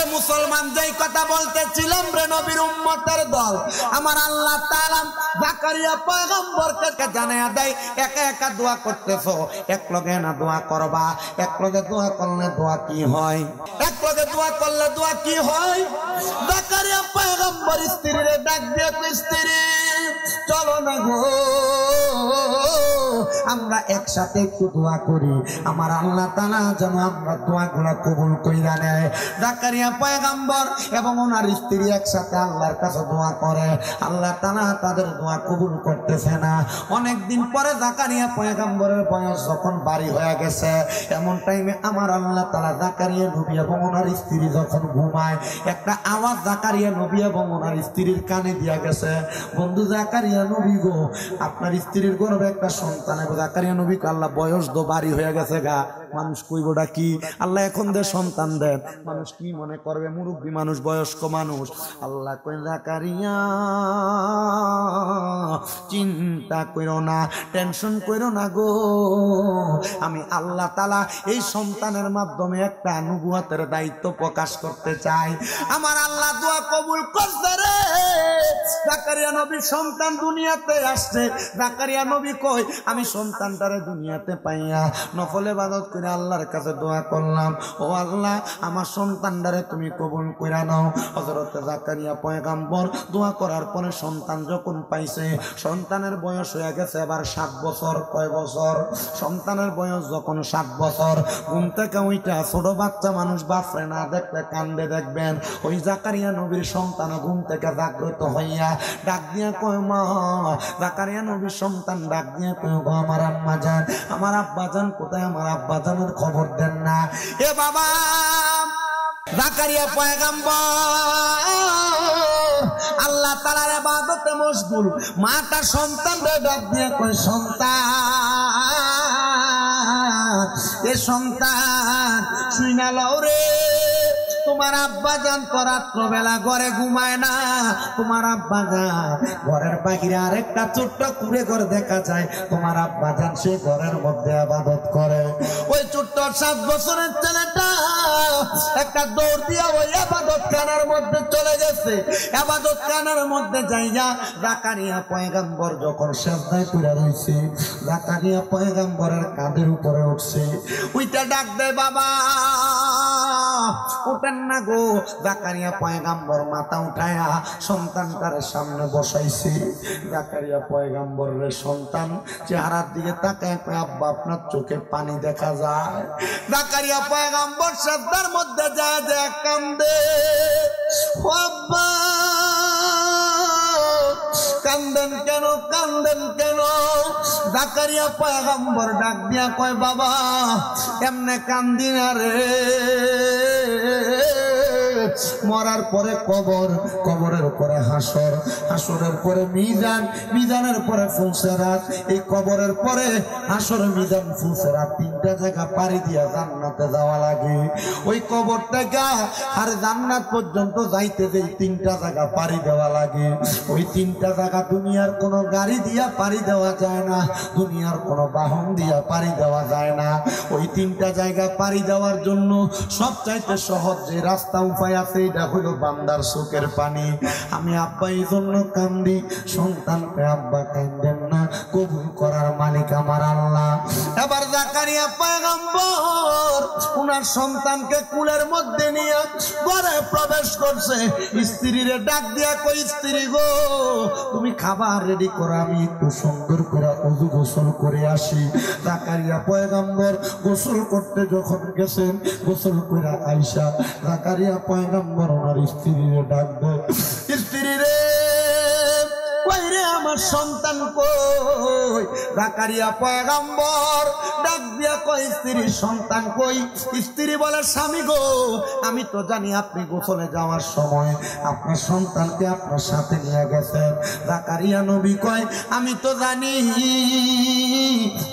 এ মুসলমান যেই কথা বলতেছিলাম রে নবীর উম্মতের দল, আমার আল্লাহ তাআলা জাকারিয়া পয়গম্বরকে জানায়া দেয় একা একা দোয়া করতেছো, এক লগে না দোয়া করবা, এক লগে দোয়া করলে দোয়া কি হয়, এক লগে দোয়া করলে দোয়া কি হয়। জাকারিয়া পয়গম্বর স্ত্রীরে ডাক দিয়ে, স্ত্রী চলো না গো আমরা একসাথে একটু দোয়া করি, আমার আল্লাহ তাআলা যেন আমরা দোয়াগুলো কবুল কইরা নেয়। জাকারিয়া পয়গম্বর এবং ওনার স্ত্রী একসাথে আল্লাহর কাছে দোয়া করে, আল্লাহ তাআলা তাদের দোয়া কবুল করতেছে না। অনেকদিন পরে জাকারিয়া পয়গম্বরের বয়স যখন বাড়ি হয়ে গেছে, এমন টাইমে আমার আল্লাহ তাআলা জাকারিয়া নবী এবং ওনার স্ত্রী যখন ঘুমায়, একটা আওয়াজ জাকারিয়া নবী এবং ওনার স্ত্রীর কানে দিয়া গেছে, বন্ধু জাকারিয়া নবী গো, আপনার স্ত্রীর গর্ভে একটা সন্তান। জাকারিয়া নবীকে আল্লাহ বয়স তো বাড়ি হয়ে গেছে গা, মানুষ কইবটা কি, আল্লাহ এখন দে সন্তান দেন, মানুষ কি মনে করবে, মুরব্বী মানুষ, বয়স্ক মানুষ। আল্লাহ কই জাকারিয়া চিন্তা কইরো না, টেনশন কইরো না গো, আমি আল্লাহ তাআলা এই সন্তানের মাধ্যমে একটা নবুয়তের দায়িত্ব প্রকাশ করতে চাই। আমার আল্লাহ দোয়া কবুল করছে রে। জাকারিয়া নবীর সন্তান দুনিয়াতে আসছে। জাকারিয়া নবী কই, আমি সন্তানটারে দুনিয়াতে পাইয়া নফল ইবাদত করে আল্লাহর কাছে দোয়া করলাম, ও আল্লাহ আমার সন্তানটারে তুমি কবুল কইরা নাও। হযরত জাকারিয়া পয়গম্বর দোয়া করার পরে সন্তান যখন পাইছে, সন্তানের বয়স হয়ে গেছে এবার 7 বছর। কয় বছর? সন্তানের বয়স যখন 7 বছর, ঘুম থেকে ওইটা ছোট বাচ্চা মানুষ বাপরে না দেখলে কান্দে, দেখবেন ওই জাকারিয়া নবীর সন্তান ঘুম থেকে জাগ্রত হইয়া ডাক দিয়া কয় মা। জাকারিয়া নবীর সন্তান ডাক দিয়া কয় গো আমার আম্মা জান, আমার আব্বা জান কোথায়, আমার আব্বা জানের খবর দেন না। এ বাবা জাকারিয়া পয়গম্বর আল্লাহ তাআলার ইবাদতে মশগুল, মাটা সন্তানরে ডাক দিয়া কয় সন্তান, এ সন্তান শুইনা লও রে, তোমার আব্বা জান তো রাত্রবেলা ঘরে ঘুমায় না, তোমার আব্বা জান ঘরের বাহিরে আরেকটা ছোট্ট কুড়ে ঘর দেখা যায়, তোমার আব্বা জান সে ঘরের মধ্যে ইবাদত করে। ওই ছোট্ট 7 বছরের ছেলেটা একটা দৌড় দিয়া ওই ইবাদত খানার মধ্যে চলে গেছে। ইবাদত খানার মধ্যে যাইয়া জাকারিয়া পয়গম্বর যখন সিজদায় পড়ে রইছে, জাকারিয়া পয়গম্বরের কাঁধের উপরে উঠছে, ওইটা ডাক দেয় বাবা উঠেন না গো। জাকারিয়া পয়গম্বর মাথা উঠায়া সন্তানটার সামনে বসাইছে। জাকারিয়া পয়গম্বরের সন্তান চেহারার দিকে তাকায়, আব্বা আপনার চোখে পানি দেখা যায়। জাকারিয়া পয়গম্বর সিজদার মধ্যে যায় কান্দে, ও আব্বা কান্দেন কেন, কান্দেন কেন? জাকারিয়া পয়গম্বর ডাক দিয়া কয় বাবা এমনে কান্দি না রে, মরার পরে কবর, কবরের পরে হাসর, হাসরের পরে মিজান, মিজানের পরে ফুলসেরাত, এই কবরের পরে হাসর, মিজান, ফুলসেরাত 3টা জায়গা পাড়ি দিয়া জান্নাতে যাওয়া লাগে। ওই কবর থেকে আর জান্নাত পর্যন্ত যাইতে যেই 3টা জায়গা পাড়ি দেওয়া লাগে। ওই 3টা জায়গা দুনিয়ার কোনো গাড়ি দিয়া পাড়ি দেওয়া যায় না, দুনিয়ার কোনো বাহন দিয়া পাড়ি দেওয়া যায় না। ওই 3টা জায়গা পাড়ি দেওয়ার জন্য সবচাইতে সহজ যে রাস্তা উপায় আছে, এটা হলো বান্দার চোখের পানি। আমি আব্বা এই জন্য কান্দি, সন্তানকে আব্বা কান্দেন না, কবুল করার মালিক আমার আল্লাহ। এবার জাকারিয়া পয়গম্বর উনার সন্তানকে কুলের মধ্যে নিয়ে ঘরে প্রবেশ করছে। স্ত্রীরে ডাক দিয়া কই, স্ত্রী গো তুমি খাবার রেডি করো, আমি একটু সুন্দর করে ওযু গোসল করে আসি। জাকারিয়া পয়গম্বর গোসল করতে যখন গেছেন, গোসল করে আইসা জাকারিয়া পয়গম্বর ওনার স্ত্রীরে ডাক দেয়, স্ত্রী রে কই রে আমার সন্তান কই? জাকারিয়া পয়গম্বর ডাক দিয়া কই স্ত্রীর সন্তান কই? স্ত্রী বলে স্বামী গো আমি তো জানি আপনি গোসলে যাওয়ার সময় আপনার সন্তানকে আপনার সাথে নিয়ে গেছেন। জাকারিয়া নবী কয় আমি তো জানি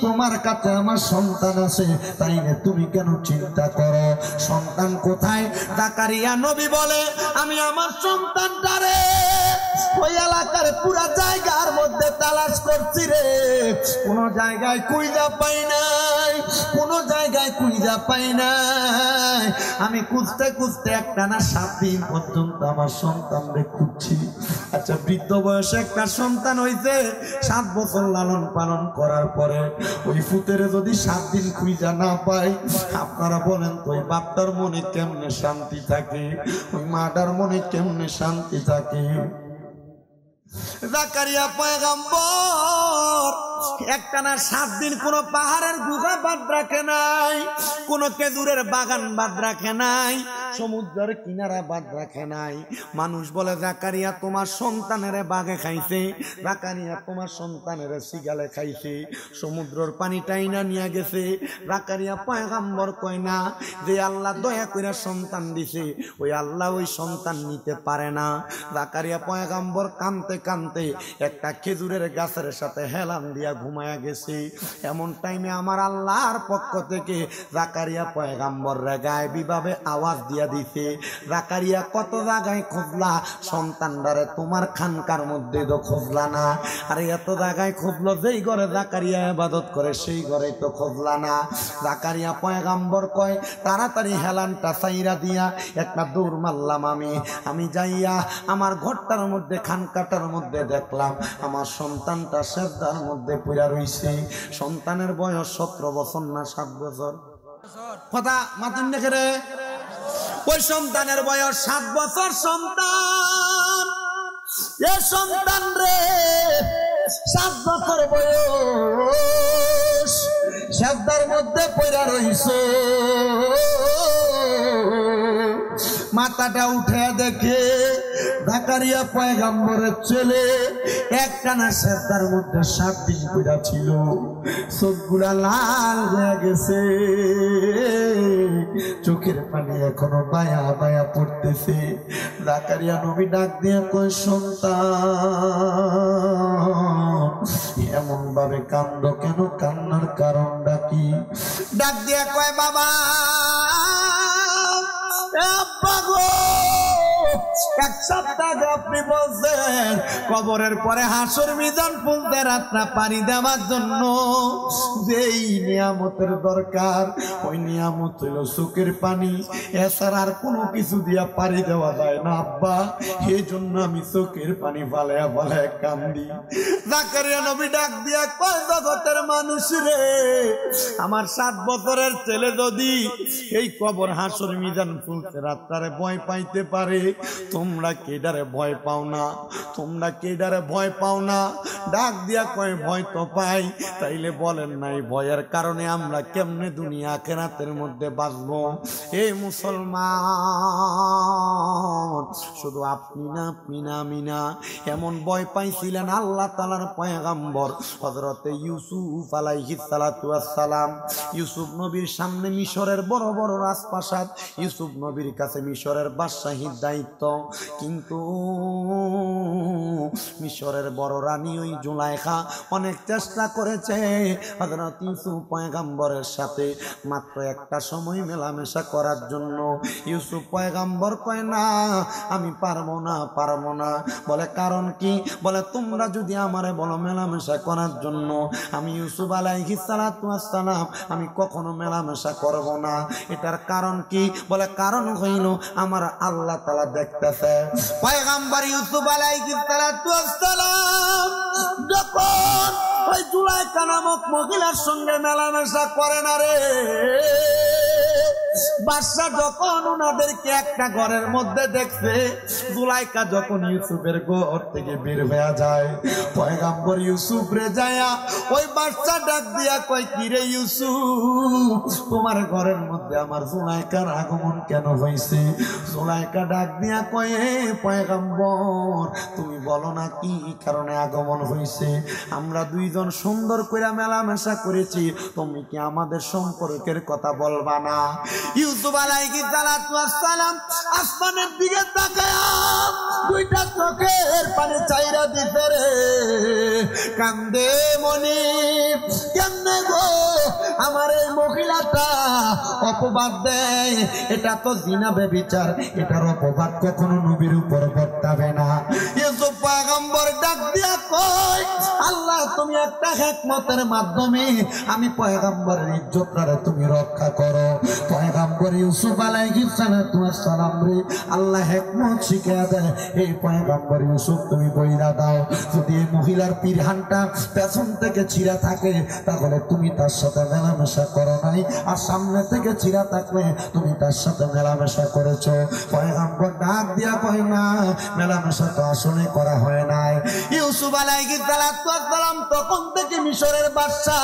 তোমার কাছে আমার সন্তান আছে, তাই না তুমি কেন চিন্তা করো? সন্তান কোথায়? জাকারিয়া নবী বলে আমি আমার সন্তানটারে ওই এলাকার পুরা জায়গার মধ্যে তালাশ করছি রে, কোন জায়গায় খুঁজা পাই নাই, কোন জায়গায় খুঁজা পাই নাই। আমি খুঁজতে খুঁজতে একটানা 7 দিন পর্যন্ত আমার সন্তানকে খুঁজছি। আচ্ছা, বৃদ্ধ বয়সে একটা সন্তান হইছে, 7 বছর লালন পালন করার পরে ওই ফুতেরে যদি 7 দিন খুঁজা না পাই, আপনারা বলেন তো ওই বাপটার মনে কেমনে শান্তি থাকে, ওই মাটার মনে কেমনে শান্তি থাকে? জাকারিয়া পয়গম্বর একটানা 7 দিন কোন পাহাড়ের গুহা বাদ রাখে নাই, কোন খেজুরের বাগান বাদ রাখে নাই, সমুদ্রের কিনারা বাদ রাখে নাই। মানুষ বলে জাকারিয়া তোমার সন্তানের বাঘে খাইছে, জাকারিয়া তোমার সন্তানের সিগালে খাইছে, সমুদ্রের পানি টাইনা নিয়ে গেছে। জাকারিয়া পয়গম্বর কয় না, যে আল্লাহ দয়া করে সন্তান দিছে ওই আল্লাহ ওই সন্তান নিতে পারে না। জাকারিয়া পয়গম্বর কানতে কানতে একটা খেজুরের গাছের সাথে হেলান দিয়া ঘুমায়া গেছে। এমন টাইমে আমার আল্লাহর পক্ষ থেকে জাকারিয়া পয়গম্বর গায়েবী ভাবে আওয়াজ দিয়া দিছে, জাকারিয়া কত জায়গায় খুঁজলা সন্তানদারে, তোমার খানকার মধ্যে তো খুঁজলা না, আরে এত জায়গায় খুঁজলো, যেই ঘরে জাকারিয়া ইবাদত করে সেই ঘরে তো খুঁজলা না। জাকারিয়া পয়গম্বর কয় তাড়াতাড়ি হেলানটা ছাইরা দিয়া একটা দৌড় মারলাম আমি যাইয়া আমার ঘরটার মধ্যে খানকাটার মধ্যে দেখলাম আমার সন্তানটা সেজদার মধ্যে পড়া রইছে। সন্তানের বয়স 17 বছর না 7 বছর? কথা মাতুন দেখে রে, ওই সন্তানের বয়স 7 বছর। সন্তান এ সন্তান রে 7 বছর বয়স, সেজদার মধ্যে পড়া রইছে। মাথাটা উঠে দেখে জাকারিয়া পয়গম্বরের ছেলে একটানা সেজদার মধ্যে 7 দিন পড়া ছিল, চোখগুলা লাল হয়ে গেছে, চোখের পানি এখনো বায়া বায়া পড়তেছে। জাকারিয়া নবী ডাক দিয়ে কয় সন্তান এমন ভাবে কান্দ কেন, কান্নার কারণটা কি? ডাক দিয়ে কয় বাবা এক সপ্তাহ আপনি বলছেন কবরের পরে হাসর মিজান ফুলতে রাতটা পানি দেওয়ার জন্য যেই নিয়ামতের দরকার ওই নিয়ামত হইল চোখের পানি, এছাড়া আর কোনো কিছু দিয়া পানি দেওয়া যায় না আব্বা, এই জন্য আমি চোখের পানি ফালায়া ফালায়া কান্দি। জাকারিয়া নবী ডাক দিয়া কয় জগতের মানুষ রে, আমার 7 বছরের ছেলে যদি এই কবর হাসর মিজান ফুলতে রাতটারে ভয় পাইতে পারে, তোমরা কেডারে ভয় পাও না? তোমরা কেডারে ভয় পাও না? ডাক দিয়া কয় ভয় তো পাই, তাইলে বলেন নাই ভয়ের কারণে আমরা কেমনে দুনিয়া আখিরাতের মধ্যে বাঁচবো? এই মুসলমান, শুধু আপনি না আমি না, এমন ভয় পাইছিলেন আল্লাহ তাআলার পয়গম্বর হযরতে ইউসুফ আলাইহিস সালাতু ওয়াস সালাম। ইউসুফ নবীর সামনে মিশরের বড় বড় রাজপ্রাসাদ, ইউসুফ নবীর কাছে মিশরের বাদশাহীর দায়িত্ব, কিন্তু মিশরের বড় রানী ওই জুলাইখা অনেক চেষ্টা করেছে হযরত ইউসুফ পয়গম্বরের সাথে মাত্র একটা সময় মেলামেশা করার জন্য। ইউসুফ পয়গম্বর কয় না আমি পারবো না। বলে কারণ কি? বলে তোমরা যদি আমারে বলো মেলামেশা করার জন্য, আমি ইউসুফ আলাইহিস সালাতু ওয়াস সালাম আমি কখনো মেলামেশা করব না। এটার কারণ কি? বলে কারণ হইল আমার আল্লাহ তাআলা দেখতেছে। পয়গম্বর ইউসুফ আলাইহিস সালাতু ওয়াস সালাম যখন ওই জুলাইখা নামক মহিলার সঙ্গে মেলামেশা করে না রে, বাদশা যখন ওনাদেরকে একটা ঘরের মধ্যে দেখছে, জুলাইখা যখন ইউসুফের ঘর থেকে বের হয়ে যায়, পয়গম্বর ইউসুফ রে যায়া ওই বাদশা ডাক দিয়া কয় কি রে ইউসুফ, তোমার ঘরের মধ্যে আমার জুলাইখার আগমন কেন হয়েছে? জুলাইখা ডাক দিয়া কয় পয়গম্বর তুমি বলো না কি কারণে আগমন হয়েছে? আমরা দুইজন সুন্দর করে মেলামেশা করেছি, তুমি কি আমাদের সম্পর্কের কথা বলবা না? ইউসুফ আলাইহিস সালাতু ওয়াস সালাম আসমানের দিকে তাকায়া দুইটা চোখের পানি চাইরা দিতে রে, কান্দে মনি কেমনে গো আমার এই মহিলাটা অপবাদ দেয়, এটা তো জিনা ব্যভিচার, এটার অপবাদ কখনো নবীর উপর বর্তাবে না। ইউসুফ পয়গম্বর ডাক দিয়া কয়, আল্লাহ তুমি একটা হিকমতের মাধ্যমে আমি পয়গম্বরের ইজ্জতটারে তুমি রক্ষা করো। পয়গম্বর ইউসুফ আলাইহিস সালাম রে আল্লাহ হিকমত শিখিয়ে দেয়, এই পয়গম্বর ইউসুফ তুমি বইরা দাও, যদি এই মহিলার পিরহানটা পেছন থেকে ছিঁড়া থাকে তাহলে তুমি তার সাথে মেলামেশা করো নাই, আর সামনে থেকে ছিঁড়া থাকলে তুমি তার সাথে মেলামেশা করেছো। পয়গম্বর ডাক দিয়া কয় না, মেলামেশা তো আসলে করা হয় নাই। ইউসুফ আলাইহিস সালাম তখন থেকে মিশরের বাদশা।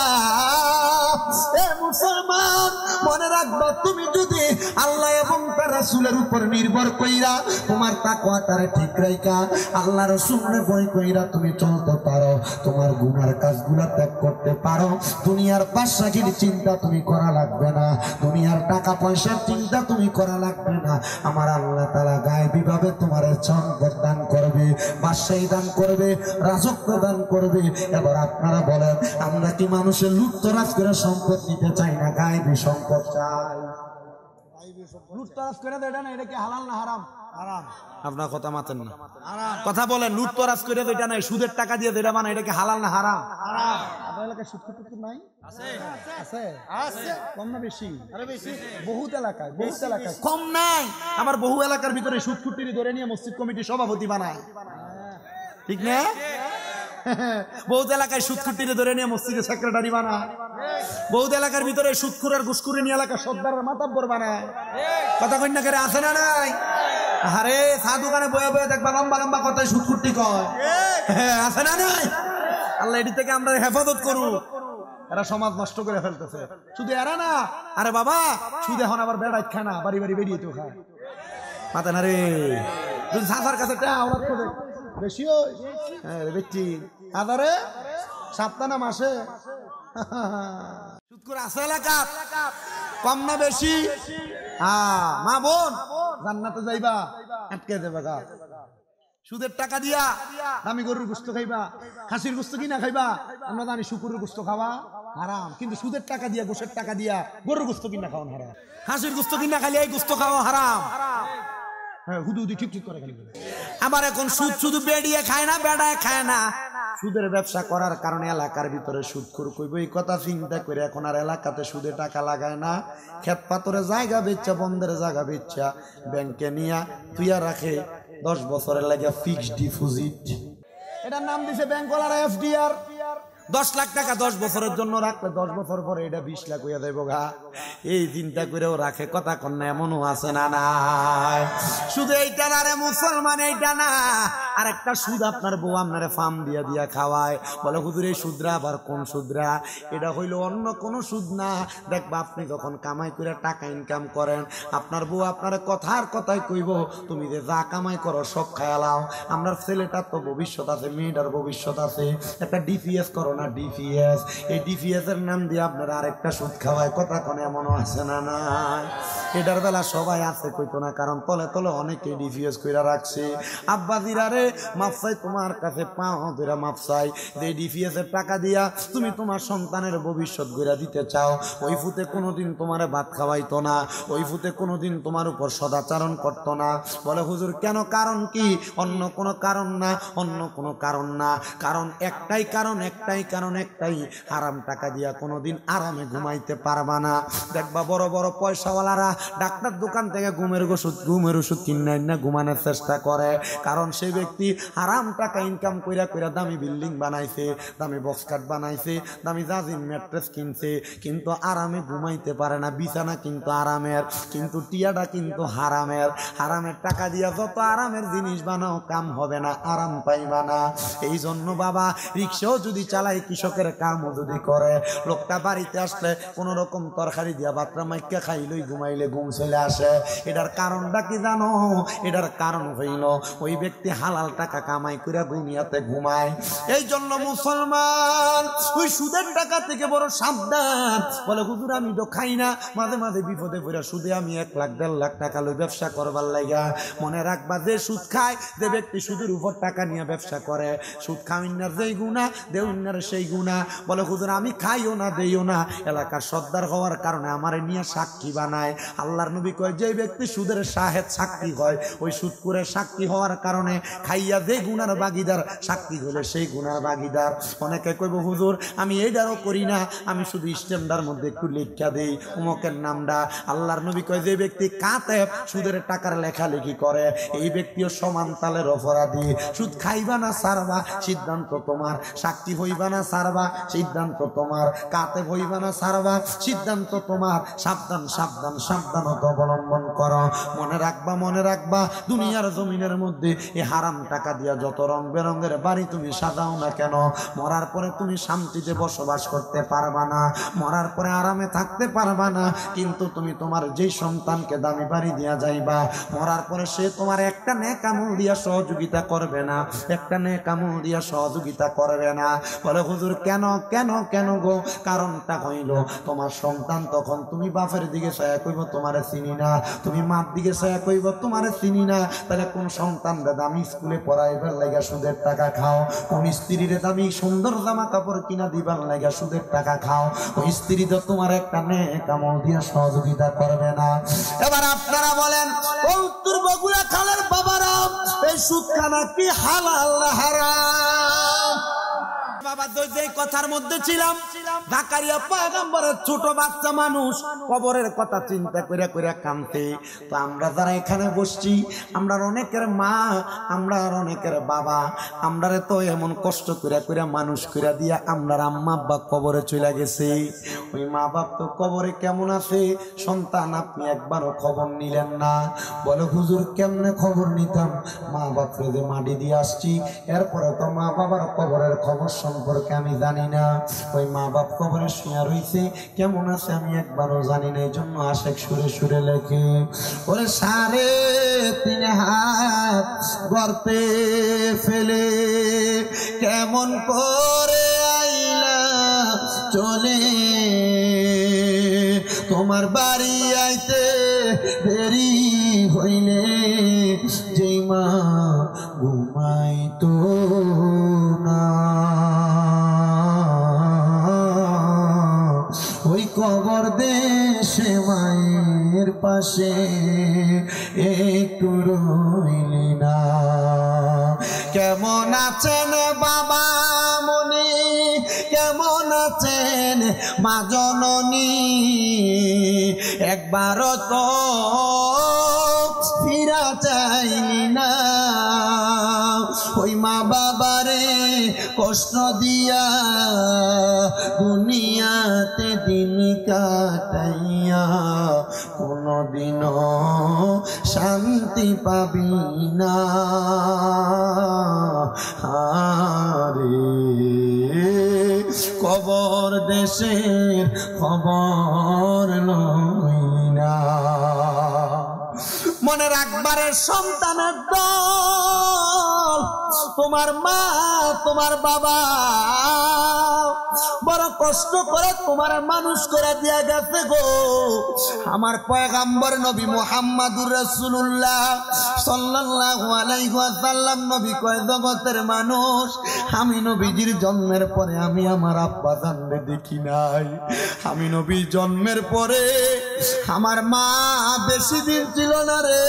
এ মুসলমান মনে রাখবা, তুমি যদি আল্লাহ এবং তার রাসূলের উপর নির্ভর কইরা তোমার তাকওয়াটারে ঠিক রাইখা আল্লাহ রাসূলের ভয় কইরা তুমি চলতে পারো, তোমার গুনার কাজগুলা ত্যাগ করতে পারো, দুনিয়ার বাদশাগির চিন্তা তুমি করা লাগবে না, দুনিয়ার টাকা পয়সার চিন্তা তুমি করা লাগবে না। আমার আল্লাহ তাআলা গায়বী ভাবে তোমার সম্পদ দান করবে, বাদশাহী দান করবে, রাজত্ব দান করবে। এবার আপনারা বলেন, আমরা কি মানুষের লুটতরাজ করে সম্পদ নিতে চাই না গায়বী সম্পদ চাই? লুটতরাজ করে দেয় না, এটা কি হালাল না হারাম? হারাম। আপনার কথা মাতেন না, কথা বলেন। লুটতরাজ করে দেয় না, সুদের টাকা দিয়ে দেয় মানে এটা কি হালাল না হারাম? হারাম। আপনার এলাকায় সুদ কুকুর নাই? আছে আছে আছে, কম না বেশি? আরে বেশি, বহুত এলাকায় কম নাই। আমার বহু এলাকার ভিতরে সুদ কুটিরি ধরে নিয়ে মসজিদ কমিটির সভাপতি বানায়, ঠিক না? বহুত এলাকায় সুদখুটিরে ধরে নিয়ে মসজিদের সেক্রেটারি বানায়, বহুত এলাকার ভিতরে সুদখুরের ঘুষখুরি নিয়ে এলাকার সর্দারের মাতাব্বর বানায়। কথা কন্যা করে আছে না নাই? আরে চা দোকানে বয়ে বয়ে দেখবা লম্বা লম্বা কথায় সুদখুটি কয়, আছে না নাই? আল্লাহ এটি থেকে আমরা হেফাজত করু। এরা সমাজ নষ্ট করে ফেলতেছে। শুধু এরা না, আরে বাবা শুধু এখন আবার বেড়াই খায় না, বাড়ি বাড়ি বেরিয়ে তো খায়। মাথা না রে, যদি সাফার কাছে বেশি দেখছি আদারে সপ্তাহ না মাসে সুদ করে আছে এলাকা, কম না বেশি? মা বোন জান্নাতে যাইবা, আটকে দেবে গা। সুদের টাকা দিয়া দামি গরুর গোস্ত খাইবা, খাসির গোস্ত কিনা খাইবা। আমরা জানি শুকুরের গোস্ত খাওয়া হারাম, কিন্তু সুদের টাকা দিয়া, গোশের টাকা দিয়া গরুর গোস্ত কিনা খাওয়া হারাম, খাসির গোস্ত কিনা খাইলে এই গোস্ত খাওয়া হারাম। আবার এখন সুদ শুধু বেড়িয়ে খায় না, বেড়ায় খায় না, সুদের ব্যবসা করার কারণে এলাকার ভিতরে সুদখোর কইব, এই কথা চিন্তা করে এখন আর এলাকাতে সুদে টাকা লাগায় না। ক্ষেত পাথরে জায়গা বেচা, বন্ধের জায়গা বেচা ব্যাংকে নিয়া তুইয়া রাখে 10 বছরের লাগে ফিক্সড ডিপোজিট। এটার নাম দিছে ব্যাংকওয়ালারা এফডিআর। 10 লাখ টাকা 10 বছরের জন্য রাখলে 10 বছর পরে এটা 20 লাখ হইয়া যাইব গা। এই চিন্তা করেও রাখে, কথা কন্যা এমনও আছে না নাই? শুধু এইটা না রে মুসলমান, এইটা না, আর একটা সুদ আপনার বউ আপনারে ফার্ম দিয়া দিয়া খাওয়ায়, বলে হুজুর এই সুদরা আবার কোন সুদরা? এটা হইল অন্য কোন সুদ না। দেখবা আপনি যখন কামাই করে টাকা ইনকাম করেন, আপনার বউ আপনার কথার কথাই কইব, তুমি যে যা কামাই করো সব খায়ালাও, আমরা ছেলেটার তো ভবিষ্যৎ আছে, মেয়েটার ভবিষ্যৎ আছে, একটা ডিপিএস করো না, ডিপিএস। এই ডিপিএস এর নাম দিয়ে আপনারা আরেকটা সুদ খাওয়ায়, কথা কোন এমনও আছে না না? এটার বেলা সবাই আছে কইতো না, কারণ তলে তলে অনেকে ডিপিএস কইরা রাখছে। আব্বাজিরা রে মাফসাই, তোমার কাছে পাও ধরে মাফসাই, যে ডিপিএস এর টাকা দিয়া তুমি তোমার সন্তানের ভবিষ্যৎ গড়া দিতে চাও, ওই ফুতে কোনোদিন তোমার ভাত খাওয়াইতো না, ওই ফুতে কোনোদিন তোমার উপর সদাচরণ করতো না। বলে হুজুর কেন? কারণ কি? অন্য কোনো কারণ না, অন্য কোনো কারণ না, কারণ একটাই কারণ, একটাই কারণ, একটাই, হারাম টাকা দিয়া কোনোদিন আরামে ঘুমাইতে পারবা না। দেখবা বড় বড় পয়সাওয়ালারা ডাক্তার দোকান থেকে ঘুমের ওষুধ কিনে না ঘুমানোর চেষ্টা করে, কারণ সেই ব্যক্তি হারাম টাকা ইনকাম কইরা কইরা দামি বিল্ডিং বানাইছে, দামি বক্স কাট বানাইছে, দামি জাজিম ম্যাট্রেস কিনছে, কিন্তু আরামে ঘুমাইতে পারে না। বিছানা কিন্তু আরামের, কিন্তু টিয়াটা কিন্তু হারামের। হারামের টাকা দিয়া যত আরামের জিনিস বানাও কাম হবে না, আরাম পাইবা না। এই জন্য বাবা রিক্সাও যদি চালাই, কৃষকের কামও যদি করে, লোকটা বাড়িতে আসলে কোন রকম তরকারি দিয়া বাতরা মাইকা খাইলই ঘুমাইলে ঘুম চলে আসে। এটার কারণটা কি জানো? এটার কারণ হইল ওই ব্যক্তি হালাল টাকা কামাই করে দুনিয়াতে ঘুমায়। এই জন্য মুসলমান ওই সুদের টাকা থেকে বড় সাবধান। বলে হুজুর আমি তো খাই না, মাঝে মাঝে বিপদে পড়ে সুদে আমি 1 লাখ 1.5 লাখ টাকা লই ব্যবসা করবার লাগা। মনে রাখবা, যে সুদ খায়, যে ব্যক্তি সুদের উপর টাকা নিয়ে ব্যবসা করে, সুদ খাওয়ার যেই গুনাহ, দেউনার সেই গুনাহ। বলে হুজুর আমি খাইও না, দেইও না, এলাকার সর্দার হওয়ার কারণে আমারে নিয়ে সাক্ষী বানায়। আল্লাহর নবী কয়, যে ব্যক্তি সুদের শাহেদ সাক্ষী হয়, ওই সুদকুরের সাক্ষী হওয়ার কারণে খাইয়া যে গুনার ভাগীদার, সাক্ষী হলে সেই গুনার ভাগীদার। অনেকে কইব হুজুর আমি এইটারও করি না, আমি শুধু স্ট্যান্ডার মধ্যে একটু লেখা দেই অমুকের নামটা। আল্লাহর নবী কয়, যে ব্যক্তি কাতেব সুদের টাকার লেখালেখি করে, এই ব্যক্তিও সমান তালের অপরাধী। সুদ খাইবা না ছাড়বা সিদ্ধান্ত তোমার, সাক্ষী হইবা না ছাড়বা সিদ্ধান্ত তোমার, কাতেব হইবা না ছাড়বা সিদ্ধান্ত তোমার। সাবধান সাবধান সাবধানতা অবলম্বন করো। মনে রাখবা, মনে রাখবা, দুনিয়ার জমিনের মধ্যে এই হারাম টাকা দিয়া যত রং বেরঙের বাড়ি তুমি সাজাও না কেন, মরার পরে তুমি শান্তিতে বসবাস করতে পারবা না, মরার পরে আরামে থাকতে পারবা না। কিন্তু তুমি তোমার যেই সন্তানকে দামি বাড়ি দিয়া যাইবা, মরার পরে সে তোমার একটা নেক আমল দিয়া সহযোগিতা করবে না, একটা নেক আমল দিয়া সহযোগিতা করবে না। বলে হুজুর কেন কেন কেন গো? কারণটা হইল তোমার সন্তান তখন তুমি বাপের দিকে ছায়া কইব তোমারে চিনি না, তুমি মার দিকে ছায়া কইব তোমারে চিনি না। তাহলে কোন সন্তান দামি স্কুলে পড়াইবার লাগা সুদের টাকা খাও, কোন স্ত্রীর দামি সুন্দর জামা কাপড় কিনা দিবার লাগা সুদের টাকা খাও, ওই স্ত্রী তো তোমার একটা নেক আমল দিয়া সহযোগিতা করবে না। এবার আপনারা বলেন, উত্তর বগুড়া খালের বাবারা, এই সুদ খানা কি হালাল না হারাম? বাবা যে কথার মধ্যে ছিলাম, জাকারিয়া পয়গম্বরের ছোট বাচ্চা মানুষ কবরের কথা চিন্তা করে করে কাঁদতে। তো আমরা যারা এখানে বসছি, আমরা অনেকের মা, আমরা অনেকের বাবা, আমরা তো এমন কষ্ট করে করে মানুষ করে দিয়া আমরা আম্মা আব্বা কবরে চলে গেছে। ওই মা বাপ তো কবরে কেমন আছে? সন্তান আপনি একবারও খবর নিলেন না। বলে হুজুর কেমনে খবর নিতাম? মা বাপরে যে মাটি দিয়ে আসছি, এরপরে তো মা বাবার কবরের খবর সম্পর্কে আমি জানি না। ওই মা বাপ কবরে শুয়ে রইছে, কেমন আছে আমি একবারও জানি না। এই জন্য আশেক সুরে সুরে লেখে, ওরে 3.5 হাত গর্তে ফেলে কেমন করে আইলা চলে, তোমার বাড়ি আইতে দেরি হইলে যেই মা ঘুমাইতো না, ওই কবর দেশে মায়ের পাশে একটু রইলি না। কেমন আছেন বাবা মনি, কেমন আছেন মা জননী, একবারও তো ফিরা চাইলি না। ওই মা বাবারে কষ্ট দিয়া দুনিয়াতে দিন কাটাইয়া কোনদিনও শান্তি পাবি না। আরে কবর দেশের খবর লই না। মনে রাখবারের সন্তানের দল, তোমার মা তোমার বাবা বড় কষ্ট করে তোমার মানুষ করে দিয়া গেছে গো। আমার পয়গম্বর নবী মুহাম্মদুর রাসূলুল্লাহ সাল্লাল্লাহু আলাইহি ওয়াসাল্লাম নবী কয়, জগতের মানুষ, আমি নবীজির জন্মের পরে আমি আমার আব্বা জানরে দেখি নাই। আমি নবী জন্মের পরে আমার মা বেশি দিন ছিল না রে।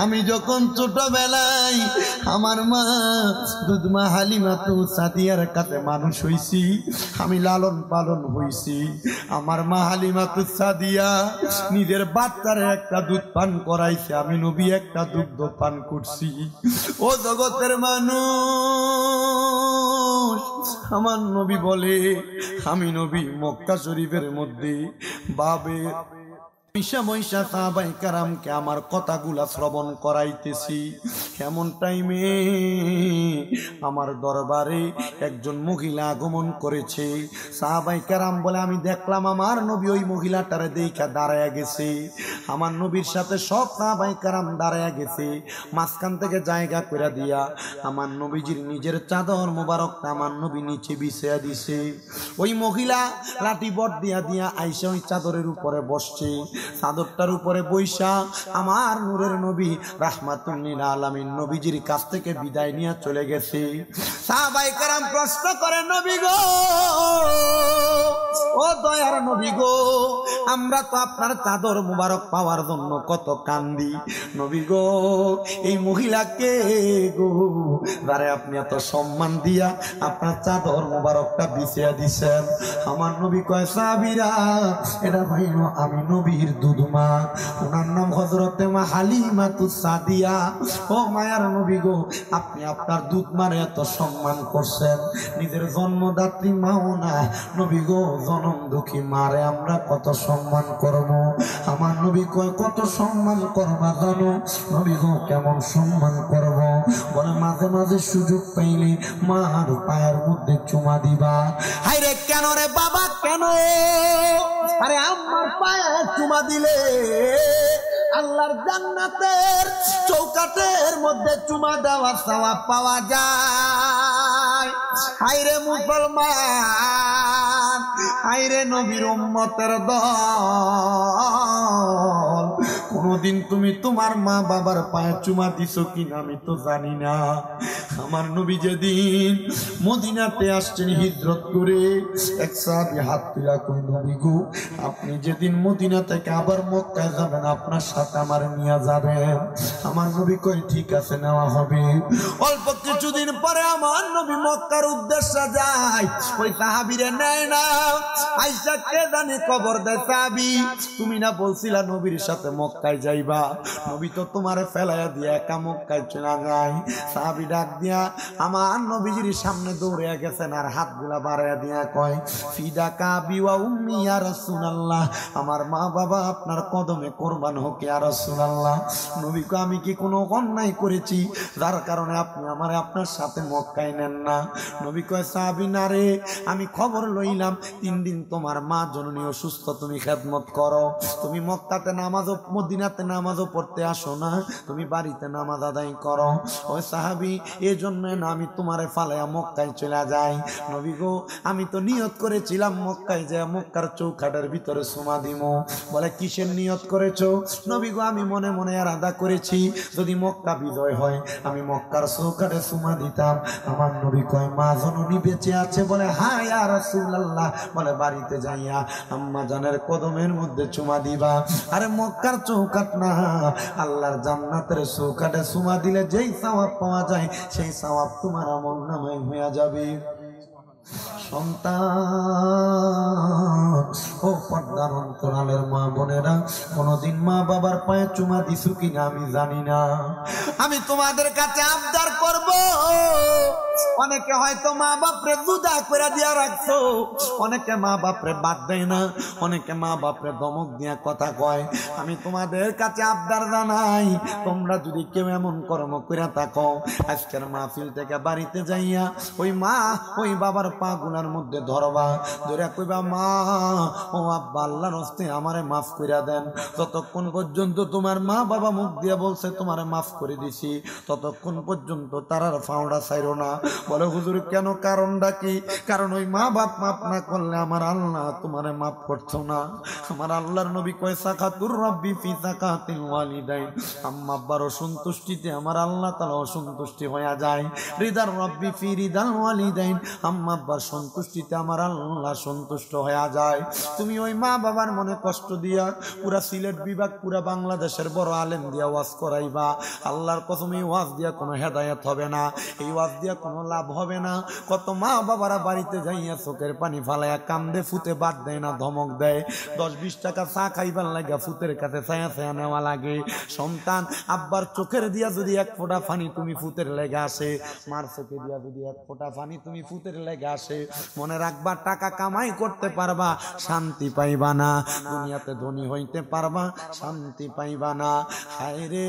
আমি যখন ছোটবেলায় আমার মা দুধমা হালিমাতু সাদিয়ার কাছে মানুষ হইছি, আমি লালন পালন হইছি। আমার মা হালিমাতু সাদিয়া নিজের বাচ্চারে একটা দুধ পান করাইছে, আমি নবী একটা দুগ্ধ পান করছি। ও জগতের মানুষ, আমার নবী বলে, আমি নবী মক্কা শরীফের মধ্যে বাবে মহিষা সাহাবায়ে কেরামকে আমার কথাগুলা শ্রবণ করাইতেছি। এমন টাইমে আমার দরবারে একজন মহিলা আগমন করেছে। সাহাবায়ে কেরাম বলে আমি দেখলাম আমার নবী ওই মহিলাটারে দেখা দাঁড়ায়া গেছে। আমার নবীর সাথে সব সাহাবায়ে কেরাম দাঁড়ায়া গেছে। মাঝখান থেকে জায়গা করে দিয়া আমার নবীজির নিজের চাদর মোবারকটা আমার নবী নিচে বিছিয়ে দিছে। ওই মহিলা লাঠি বট দিয়া দিয়া আইসা ওই চাদরের উপরে বসছে। চাদরটার উপরে বৈশা আমার নূরের নবী রাহমাতুল লিল আলামিন নবীজির কাছ থেকে বিদায় নিয়ে চলে গেছে। সাহাবায়ে কেরাম প্রশ্ন করে, নবী গো, ও দয়ার নবী গো, আমরা তো আপনার চাদর মুবারক পাওয়ার জন্য কত কান্দি। নবী গো, এই মহিলাকে গো যারে আপনি এত সম্মান দিয়া আপনার চাদর মুবারকটা বিছিয়ে দিছেন। আমার নবী কয়, সাহাবীরা, এটা হইল আমি নবীর দুধমা, ওনার নাম হযরতে মা হালিমাতুস সাদিয়া। ও মায়ার নবী গো, আপনি আপনার দুধমার এত সম্মান করছেন, নিজের জন্মদাত্রী মাও না। নবী গো, জনম দুঃখী মারে আমরা কত সম্মান করব। আমার নবী কয়, কত সম্মান করবা জানো? নবী গো, কেমন সম্মান করব? বলে মাঝে মাঝে সুযোগ পাইলে মার পায়ের মধ্যে চুমা দিবা। হায়রে কেন রে বাবা, কেন? আরে আমার পায়ে চুমা দিলে আল্লাহর জান্নাতের চৌকাঠের মধ্যে চুমা দেওয়া সওয়াব পাওয়া যায়। হায়রে মুসলমান, হায়রে নবীর উম্মতের দল, কোনদিন তুমি তোমার মা বাবার পায়ে চুমা দিছো কিনা আমি তো জানি না। আমার নবী যেদিন মদিনাতে আসছেন হিজরত করে, এক সাহাবী হাত তুলে কই, নবী গো, আপনি যেদিন মদিনা থেকে আবার মক্কায় যাবেন আপনার সাথে আমার নিয়ে যাবেন। আমার নবী কই, ঠিক আছে, নেওয়া হবে। অল্প কিছুদিন পরে আমার নবী মক্কার উদ্দেশ্যে যায়। ওই সাহাবীরে নেয় না, আইসা কে জানে কবর দেয়। সাহাবী, তুমি না বলছিলা নবীর সাথে মক্কায় যাইবা? নবী তো তোমারে ফেলাইয়া দিয়া একা মক্কায় চলে যায়। সাহাবী ডাক দিয়া আমার নবীজির সামনে দৌড়ে গেছেন আর হাতগুলা বাড়াইয়া দিয়া কয়, ফিদাকা বিওয়া উম্মি ইয়া রাসূলুল্লাহ, আমার মা বাবা আপনার কদমে কুরবান হোক ইয়া রাসূলুল্লাহ। নবী কয়, আমি কি কোনো অন্যায় করেছি যার কারণে আপনি আমারে আপনার সাথে মক্কায় নেন না? নবী কয়, সাহাবী না রে, আমি খবর লইলাম 3 দিন তোমার মা জননী অসুস্থ, তুমি খেদমত করো, তুমি মক্কাতে নামাজও মদিনাতে নামাজও পড়তে আসো না, তুমি বাড়িতে নামাজ আদায় করো। ওই সাহাবী, এই জন্য না আমি তোমারে ফালাইয়া মক্কায় চলে যাই। নবী গো, আমি তো নিয়ত করেছিলাম মক্কায় যে মক্কার চৌখাটের ভিতরে সুমা দিমু। বলে, কিসের নিয়ত করেছো? নবী গো, আমি মনে মনে ইরাদা করেছি যদি মক্কা বিজয় হয় আমি মক্কার চৌখাটে সুমা দিতাম। আমার নবী কয়, মা জননী বেঁচে আছে? বলে, হ্যাঁ ইয়া রাসূলুল্লাহ। বলে, বাড়িতে যাইয়া আম্মা জানের কদমের মধ্যে চুমা দিবা। আরে মক্কার চৌকাট না, আল্লাহর জান্নাতের চৌকাটে চুমা দিলে যেই সওয়াব পাওয়া যায় সেই সওয়াব তোমার আমলনামায় হয়ে যাবে। সন্তান, ও পর্দার অন্তরালের মা বোনেরা, কোনদিন মা বাবার পায়ে চুমা দিছো কিনা আমি জানি না। আমি তোমাদের কাছে আবদার করব, অনেকে হয়তো মা বাপরে জুদা করে দিয়া রাখছো, অনেকে মা বাপরে বাদ দেয় না, অনেকে মা বাপরে ধমক দিয়া কথা কয়। আমি তোমাদের কাছে আবদার জানাই, তোমরা যদি কেউ এমন কর্ম করে থাকো, আজকের মাহফিল থেকে বাড়িতে যাইয়া ওই মা ওই বাবার পা গুনার মধ্যে ধরবা, ধরে কইবা, মা ও আব্বা, আল্লাহর হস্তে আমারে মাফ কইরা দেন। ততক্ষণ পর্যন্ত তোমার মা বাবা মুখ দিয়ে বলছে তোমারে মাফ করে দিছি, ততক্ষণ পর্যন্ত তারার ফাউডা ছাইরো না। বলে, হুজুর কেন? কারণটা কি? কারণ ওই মা বাপ মাফ না করলে আমার আল্লাহ তোমারে মাফ করছো না। আমার আল্লাহর নবী কয়, সাকাতুর রাব্বি ফি সাকাতিল ওয়ালিদাইন, আম্মা আব্বার অসন্তুষ্টিতে আমার আল্লাহ তাআলা অসন্তুষ্টি হয়ে যায়। রিদার রাব্বি ফি রিদাল ওয়ালিদাইন, আম্মা আব্বার সন্তুষ্টিতে আমার আল্লাহ সন্তুষ্ট হয়ে যায়। তুমি ওই মা বাবার মনে কষ্ট দিয়া পুরা সিলেট বিভাগ পুরা বাংলাদেশের বড় আলেম দিয়া ওয়াজ করাইবা, আল্লাহর কসম এই ওয়াজ দিয়া কোনো হেদায়েত হবে না, এই ওয়াজ দিয়া কোনো লাভ হবে না। কত মা বাবারা বাড়িতে যাইয়া চোখের পানি ফালাইয়া কান্দে, ফুতে বাদ দেয় না, ধমক দেয়। 10-20 টাকা চা খাইবার লাগা ফুতের কাছে ছায়া ছায়া নেওয়া লাগে। সন্তান, আব্বার চোখের দিয়া যদি 1 ফোঁটা পানি তুমি ফুতের লেগে আসে, মার চোখে দিয়া যদি 1 ফোঁটা পানি তুমি ফুতের লেগে আসে, মনে রাখবা, টাকা কামাই করতে পারবা, শান্তি পাইবা না। দুনিয়াতে ধনী হইতে পারবা, শান্তি পাইবা না। হায় রে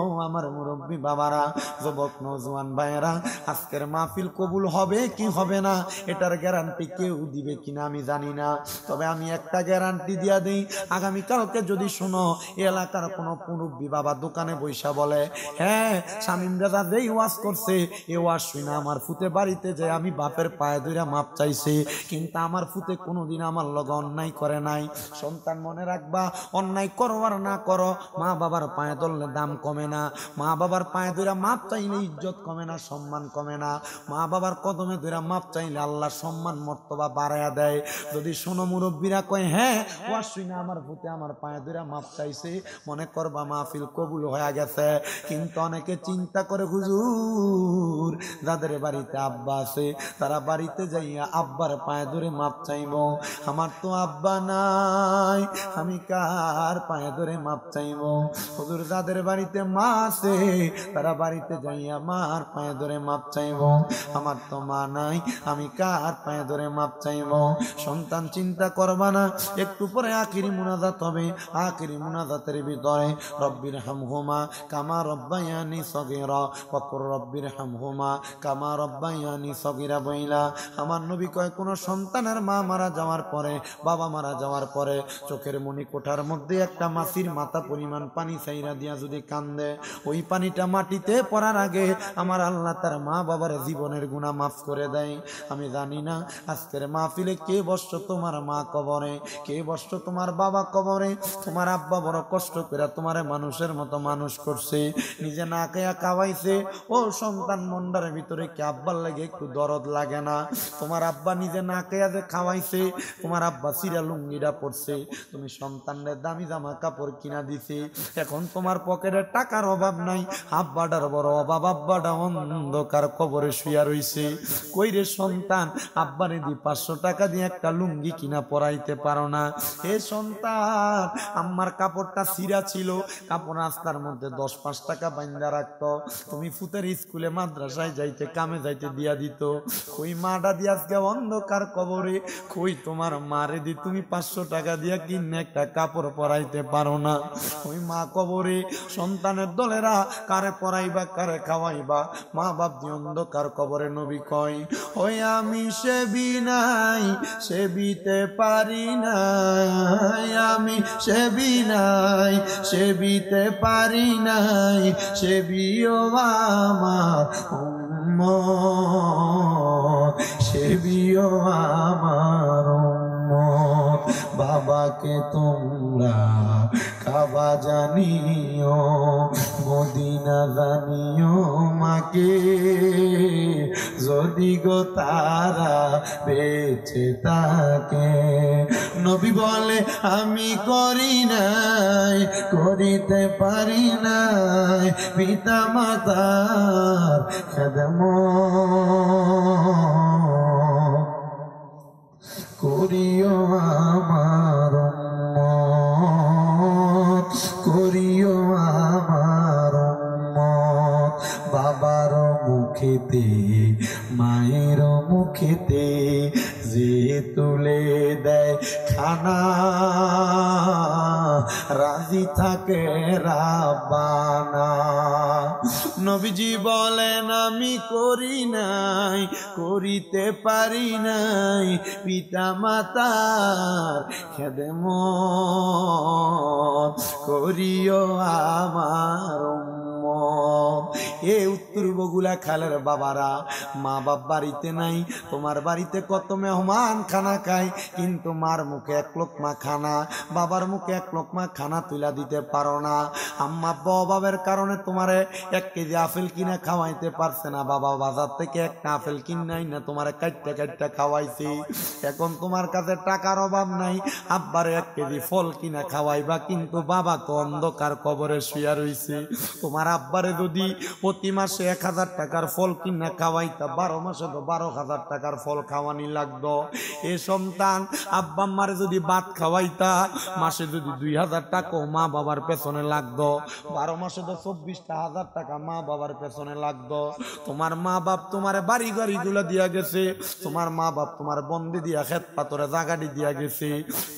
ও আমার মুরব্বী বাবারা, যুবক নওজোয়ান ভাইয়েরা, আজকের মাহফিল কবুল হবে কি হবে না এটার গ্যারান্টি কেউ দিবে কিনা আমি জানি না। তবে আমি একটা গ্যারান্টি দিয়া দিই, আগামীকালকে যদি শোনো এলাকার কোনো মুরব্বী বাবা দোকানে বৈশা বলে, হ্যাঁ শামীম রাজা যেই ওয়াজ করছে এ ওয়াজ শুনে আমার ফুতে বাড়িতে যে আমি বাপের পায়ে ধরে মাপ চাইছি, কিন্তু আমার ফুতে কোনোদিন আমার লগে অন্যায় করে নাই। সন্তান মনে রাখবা, অন্যায় করো আর না করো, মা বাবার পায়ে ধরলে দাম কমে না। মা বাবার পায়ে ধরে মাপ চাইলে ইজ্জত কমে না, সম্মান কমে না। মা বাবার কদমে ধরে মাপ চাইলে আল্লাহ সম্মান মর্তবা বাড়াইয়া দেয়। যদি শোনো মুরব্বীরা কয় হ্যাঁ ওয়াজ শুনে আমার ফুতে আমার পায়ে ধরে মাপ চাইছে, মনে করবা মাহফিল কবুল হয়ে গেছে। কিন্তু অনেকে চিন্তা করে, হুজুর যাদের বাড়িতে আব্বা আছে তারা বাড়িতে যাইয়া আব্বার পায়ে ধরে মাপ চাইব, আমার তো আব্বা নাই, আমি কার পায়ে ধরে মাপ চাইব? হুজুর যাদের বাড়িতে মা আছে তারা বাড়িতে যাইয়া মার পায়ে ধরে মাপ চাইব, আমার তো মা নাই, আমি কার পায়ে ধরে মাপ চাইব? সন্তান চিন্তা করবা না, একটু পরে আখিরি মুনাজাত হবে। আখিরি মুনাজাতের ভিতরে রব্বির হামহুমা কামা রব্বায়ানি সগীরা ওয়া কুর রব্বির হামহুমা কামা রব্বায়ানি সগীরা বইলা। আমার নবী কয়, কোন সন্তানের মা মারা যাওয়ার পরে, বাবা মারা যাওয়ার পরে চোখের মনি কোঠার মধ্যে একটা মাছির মাথা পরিমাণ পানি চাইরা দিয়া যদি কান্দে, ওই পানিটা মাটিতে পড়ার আগে আমার আল্লাহ তার মা বাবার জীবনের গুনাহ মাফ করে দেয়। আমি জানি না আজকের মাহফিলে কে বসছো তোমার মা কবরে, কে বসছো তোমার বাবা কবরে। তোমার আব্বা বড় কষ্ট করে তোমারে মানুষের মতো মানুষ করছে, নিজে না খেয়া খাওয়াইছে। ও সন্তান, মন্ডার ভিতরে কি আব্বার লাগে একটু দরদ লাগে না? তোমার আব্বা নিজে না খেয়া যে খাওয়াইছে, তোমার আব্বা সিরা লুঙ্গিটা পড়ছে, তুমি সন্তানের দামি জামা কাপড় কিনা দিছে, এখন তোমার পকেটে টাকার অভাব নাই, আব্বাটার বড় অভাব, আব্বাটা অন্ধকার কবরে শুয়া রইছে। কইরে সন্তান, আব্বারে দি 500 টাকা দিয়ে একটা লুঙ্গি কিনা পরাইতে পারো না? এ সন্তান, আম্মার কাপড়টা সিরা ছিল, কাপড় রাস্তার মধ্যে 10-5 টাকা বাইন্দা রাখতো, তুমি ফুতের স্কুলে মাদ্রাসায় যাইতে কামে যাইতে দিয়া দিত। কই মাটা দিয়ে আজকে অন্ধকার কবরে, কই তোমার মারে দি তুমি 500 টাকা দিয়া কিনে একটা কাপড় পরাইতে পারো না? ওই মা কবরে। সন্তানের দলেরা কারে পরাইবা কারে খাওয়াইবা, মা বাপ দিয়ে অন্ধকার কবরে। নবী কয়, ওই আমি সেবি নাই, সেবিতে পারি নাই, আমি সেবি নাই, সেবিতে পারি নাই, সেবিও আমার উম্মত, সেবিও আমার উম্মত। বাবাকে তোমরা কাবা জানিও, মদিনা জানিও, মাকে যদি গো তারা বেঁচে থাকে। নবী বলে, আমি করি নাই, করিতে পারি নাই পিতা মাতার খেদমত, করিও আমার উম্মত, করিও আমার উম্মত। বাবার মুখেতে মায়ের মুখেতে যে তুলে দেয় খানা, রাজি থাকে রাব্বানা। নবীজি বলেন, আমি করি নাই, করিতে পারি নাই পিতা মাতার খেদমত, করিও আমার উম্মত। এ উত্তর বগুলা খালের বাবারা, মা বাপ বাড়িতে নাই, তোমার বাড়িতে কত মেহমান খানা খায়, কিন্তু মার মুখে 1 লোকমা খানা, বাবার মুখে 1 লোকমা খানা তুলা দিতে পারো না। আম্মা আব্বা অভাবের কারণে তোমারে 1 কেজি আপেল কিনে খাওয়াইতে পারছে না, বাবা বাজার থেকে 1টা আপেল কিনাই না তোমারে কাটতে কাটতে খাওয়াইছি। এখন তোমার কাছে টাকার অভাব নাই, আব্বারে 1 কেজি ফল কিনা খাওয়াইবা, কিন্তু বাবা তো অন্ধকার কবরে শুয়া রইছে। তোমার আব্বারে যদি প্রতি মাসে 1000 টাকার ফল কিনা খাওয়াইতা, 12 মাসে তো 12,000 টাকার ফল খাওয়ানি লাগতো। এ সন্তান আব্বা আম্মারে যদি ভাত খাওয়াইতা, মাসে যদি 2000 টাকাও মা বাবার পেছনে লাগতো, 12 মাসে তো 24,000 টাকা মা বাবার পেছনে লাগতো। তোমার মা বাপ তোমার বাড়ি গাড়ি গুলা দিয়া গেছে, তোমার মা বাপ তোমার বন্দি দিয়া খেত পাথরে জাগাড়ি দিয়া গেছে।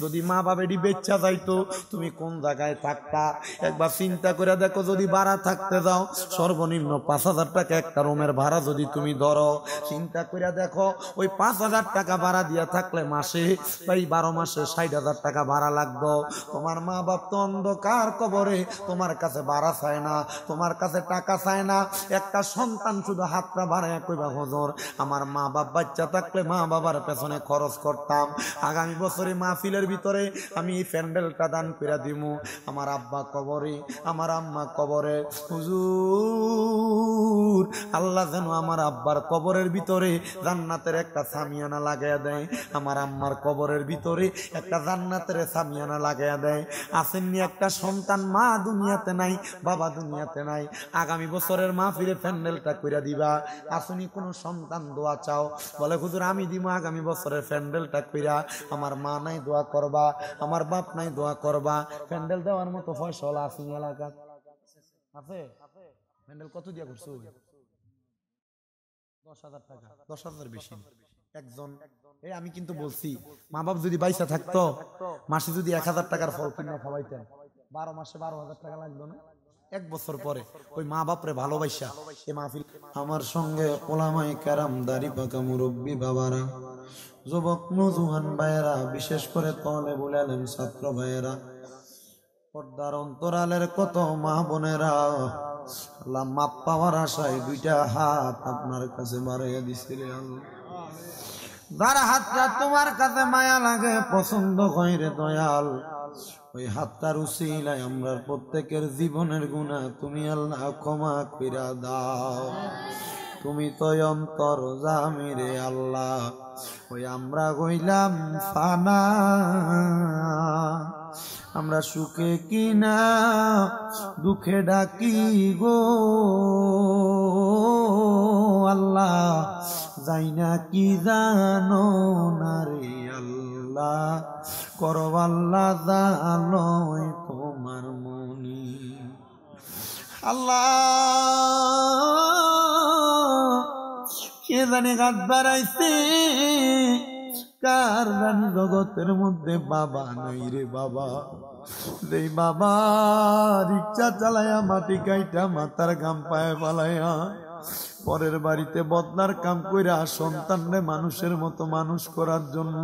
যদি মা বাপ এটি বেচ্চা যাইতো, তুমি কোন জায়গায় থাকতা? একবার চিন্তা করে দেখো, যদি ভাড়া থাকতে যাও সর্বনিম্ন 5000 টাকা একটা রুমের ভাড়া যদি তুমি ধরো, চিন্তা করে দেখো ওই 5000 টাকা ভাড়া দিয়া থাকলে মাসে বা 12 মাসে 60,000 টাকা ভাড়া লাগতো। তোমার মা বাপ তো অন্ধকার কবরে, তোমার কাছে ভাড়া চায় না, তোমার কাছে টাকা চায় না। একটা সন্তান শুধু হাতটা বাড়ায় কইবা, হুজুর আমার মা বাপ বাচ্চা থাকলে মা বাবার পেছনে খরচ করতাম, আগামী বছরে মাহফিলের ভিতরে আমি এই প্যান্ডেলটা দান করে দিমু। আমার আব্বা কবরে, আমার আম্মা কবরে, হুজুর আল্লাহ যেন আমার আব্বার কবরের ভিতরে জান্নাতের একটা সামিয়ানা লাগাইয়া দেয়, আমার আম্মার কবরের ভিতরে একটা জান্নাতের সামিয়ানা লাগাইয়া দেয়। আসেননি একটা সন্তান, মা দুনিয়াতে নাই, বাবা দুনিয়াতে নাই, আগামী বছরের মাহফিলে প্যান্ডেলটা কইরা দিবা। আসুনি কোনো সন্তান দোয়া চাও, বলে হুজুর আমি দিব আগামী বছরের প্যান্ডেলটা কইরা, আমার মা নাই দোয়া করবা, আমার বাপ নাই দোয়া করবা। প্যান্ডেল দেওয়ার মতো ফয়সালা আসেনি এলাকা আছে? প্যান্ডেল কত দিয়া করছো? 10,000 টাকা, 10,000 বেশি একজন। এই আমি কিন্তু বলছি, মা বাপ যদি বাইসা থাকতো মাসে যদি 1000 টাকার ফল কিনা খাওয়াইতেন, 12 মাসে 12,000 টাকা লাগতো না? এক বছর পরে ওই মা বাপরে ভালোবাসা এ মাহফিল। আমার সঙ্গে ওলামায়ে কেরাম, দাড়ি পাকা মুরব্বী বাবারা, যুবক নওজোয়ান ভাইয়েরা, বিশেষ করে তালেবুল ইলম ছাত্র ভাইয়েরা, পর্দার অন্তরালের কত মা বোনেরা, আল্লাহ মাপ পাওয়ার আশায় 2টা হাত আপনার কাছে বাড়াইয়া দিছিলে। আল্লাহ যার হাতটা তোমার কাছে মায়া লাগে, পছন্দ হয় রে দয়াল, ওই হাতটার উসিলায় আমরা প্রত্যেকের জীবনের গুনাহ তুমি আল্লাহ ক্ষমা কইরা দাও। তুমি তো অন্তর জামি রে আল্লাহ, ওই আমরা হইলাম ফানা, আমরা সুখে কিনা দুঃখে ডাকি গো আল্লাহ, যাই না কি জানো না রে আল্লাহ, করো আল্লাহ জানো তোমার মনি। আল্লাহ কে জানে গাছ বাড়াইছে, কার জানি জগতের মধ্যে বাবা নাই রে বাবা, যেই বাবা রিক্সা চালায়া মাটি কাইটা মাথার গাম পায়ে পালাইয়া পরের বাড়িতে বদনার কাম কইরা সন্তানরে মানুষের মতো মানুষ করার জন্য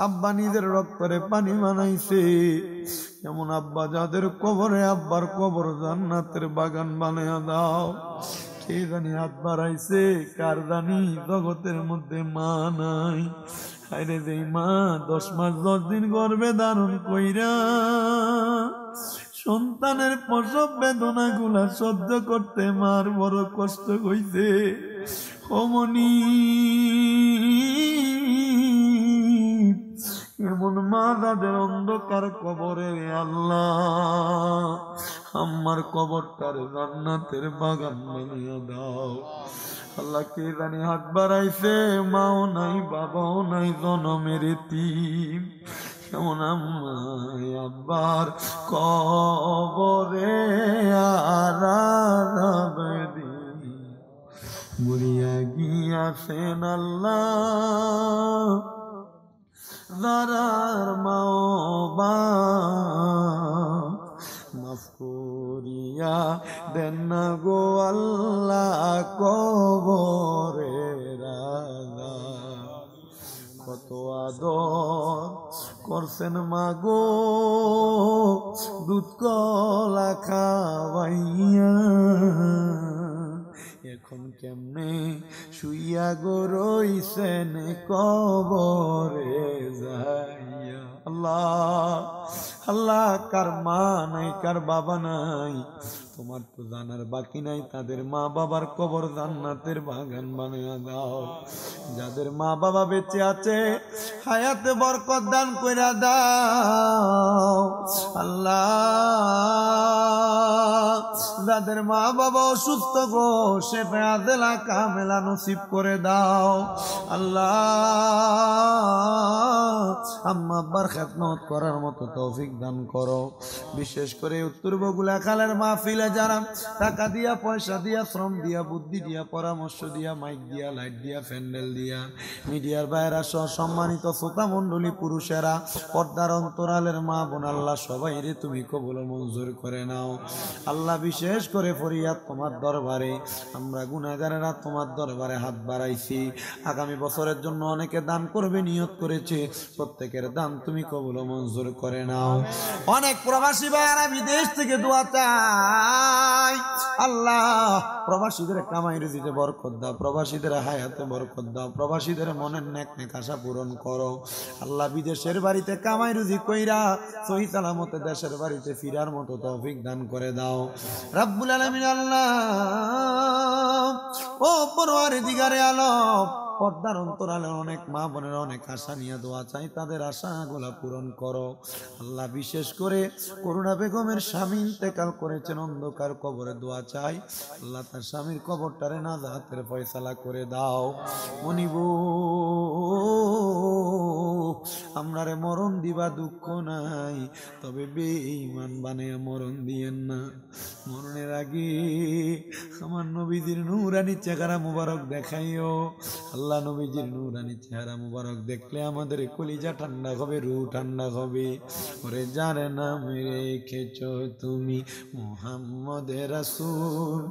আব্বা নিজের রক্তরে পানি বানাইছে, এমন আব্বা যাদের কবরে আব্বার কবর জান্নাতের বাগান বানাইয়া দাও। কে জানি হাত বাড়াইছে, কার জানি জগতের মধ্যে মা নাই। আরে যেই মা 10 মাস 10 দিন গর্ভে ধারণ কইরা সন্তানের প্রসব বেদনা গুলা সহ্য করতে মার বড় কষ্ট হইছে, অমনি এমন মা যাদের অন্ধকার কবরে আল্লাহ আমার কবরটার জান্নাতের বাগান বানিয়ে দাও। আল্লাহ কে জানি হাত বাড়াইছে, মাও নাই বাবাও নাই, জনমের এতিম, কেমন আম্মাই আব্বার কবরে আরাবে মরিয়া গিয়াছেন আল্লাহ, যারার মাও বা মাফ করিয়া দেন না গো আল্লাহ কবরে রাজা, কত আদর করছেন মা গো দুধ কলা খাওয়াইয়া, এখন কেমনে শুইয়া গো রইছেন কবরে যাইয়া। আল্লাহ আল্লাহ কার মা নাই, কার বাবা নাই, তোমার তো জানার বাকি নাই, তাদের মা বাবার কবর জান্নাতের বাগান বানিয়ে দাও। যাদের মা বাবা বেঁচে আছে হায়াতে বরকত দান কইরা দাও আল্লাহ। যাদের মা বাবা অসুস্থ গো শেফা আদেলা কামেলা নসিব করে দাও আল্লাহ। আম্মা আব্বার খেদমত করার মতো তৌফিক দান করো। বিশেষ করে উত্তর বগুলা খালের মাহফিলে যারা টাকা দিয়া পয়সা দিয়া শ্রম দিয়া বুদ্ধি দিয়া পরামর্শ দিয়া মাইক দিয়া লাইট দিয়া প্যান্ডেল দিয়া মিডিয়ার বাইরা সহ সম্মানিত শ্রোতা মণ্ডলী পুরুষেরা পর্দার অন্তরালের মা বোন আল্লাহ সবাই রে তুমি কবুল মঞ্জুর করে নাও আল্লাহ। বিশেষ করে ফরিয়াদ তোমার দরবারে, আমরা গুনাহগারেরা তোমার দরবারে হাত বাড়াইছি। আগামী বছরের জন্য অনেকে দান করবে নিয়ত করেছে, প্রত্যেকের দান তুমি কবুল মঞ্জুর করে নাও। অনেক প্রবাসী ভাইয়ারা বিদেশ থেকে দোয়া চাই আল্লাহ, প্রবাসীদের কামাই রুজিতে বরকত দাও, প্রবাসীদের হায়াতে বরকত দাও, প্রবাসীদের মনের নেক নেক আশা পূরণ করো আল্লাহ। বিদেশের বাড়িতে কামাই রুজি কইরা সহি সালামতে দেশের বাড়িতে ফিরার মতো তৌফিক দান করে দাও রাব্বুল আলামিন আল্লাহ। ও পরওয়ারদিগারে আলম, পর্দার অন্তরালে অনেক মা বোনের অনেক আশা নিয়ে দোয়া চাই, তাদের আশাগুলা পূরণ করো আল্লাহ। বিশেষ করে করুণা বেগমের স্বামী ইন্তেকাল করেছেন, অন্ধকার কবরে দোয়া চাই আল্লাহ, তার স্বামীর কবরটারে নাজাতের ফয়সালা করে দাও। মনিবু আমরারে মরণ দিবা দুঃখ নাই, তবে বেঈমান বানায়া মরণ দিয়েন না। মরণের আগে আমার নবীজির নূরানি চেহারা মুবারক দেখাইও আল্লাহ। নবীজির নূরানি চেহারা মুবারক দেখলে আমাদের কলিজা ঠান্ডা হবে, রূহ ঠান্ডা হবে। ওরে যার নামে রেখেছো তুমি মুহাম্মদ রাসূল,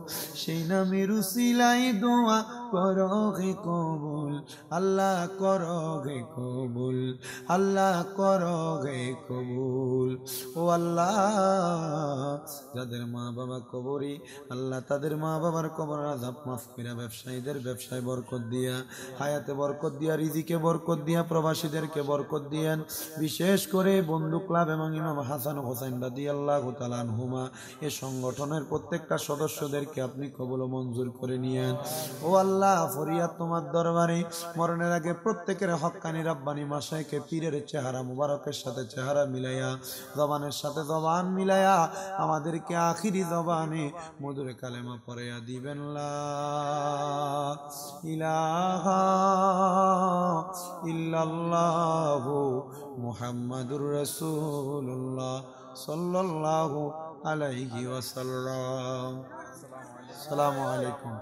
সেই নামের উসিলায় দোয়া করো গে কবুল আল্লাহ, করো গে কবুল আল্লাহ, করো গে কবুল। ও আল্লাহ, যাদের মা বাবা কবরে আল্লাহ, তাদের মা বাবার কবর আযাব মাফ কইরা ব্যবসায়ীদের ব্যবসায় বরকত দিয়া, হায়াতে বরকত দিয়া, রিজিকে বরকত দিয়া, প্রবাসীদেরকে বরকত দিয়েন। বিশেষ করে বন্ধু ক্লাব এবং ইমাম হাসান হোসেন রাদিয়াল্লাহু তাআলা আনহুমা এ সংগঠনের প্রত্যেকটা সদস্যদেরকে আপনি কবুল মঞ্জুর করে নিয়েন। ও আল্লাহ, ফরিয়াদ তোমার দরবারে, মরণের আগে প্রত্যেকের হক্কানি রাব্বানি মাশায়েখে পীরের চেহারা মুবারকের সাথে চেহারা মিলাইয়া, জবানের সাথে জবান মিলাইয়া আমাদেরকে আখিরি জবানে মধুর কালেমা পড়াইয়া দিবেন লা ইলাহা ইল্লাল্লাহু মুহাম্মাদুর রাসূলুল্লাহ সাল্লাল্লাহু আলাইহি ওয়াসাল্লাম। আসসালামু আলাইকুম।